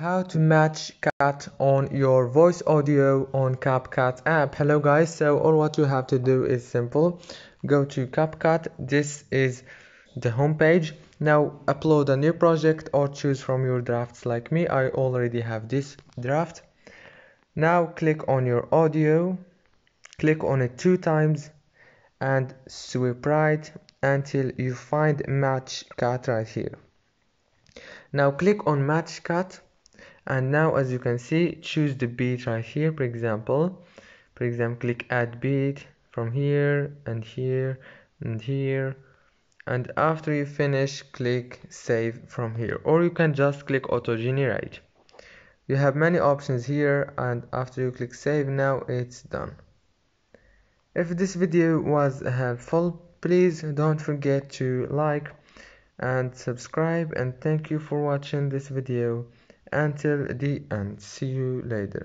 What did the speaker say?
How to match cut on your voice audio on CapCut app. Hello guys, so all what you have to do is simple. Go to CapCut. This is the home page. Now upload a new project or choose from your drafts. Like me, I already have this draft. Now click on your audio, click on it 2 times and swipe right until you find match cut right here. Now click on match cut, and now as you can see, choose the beat right here. For example, click add beat from here and here and here, and after you finish, click save from here, or you can just click auto generate. You have many options here, and after you click save, now it's done. If this video was helpful, please don't forget to like and subscribe, and thank you for watching this video until the end. See you later.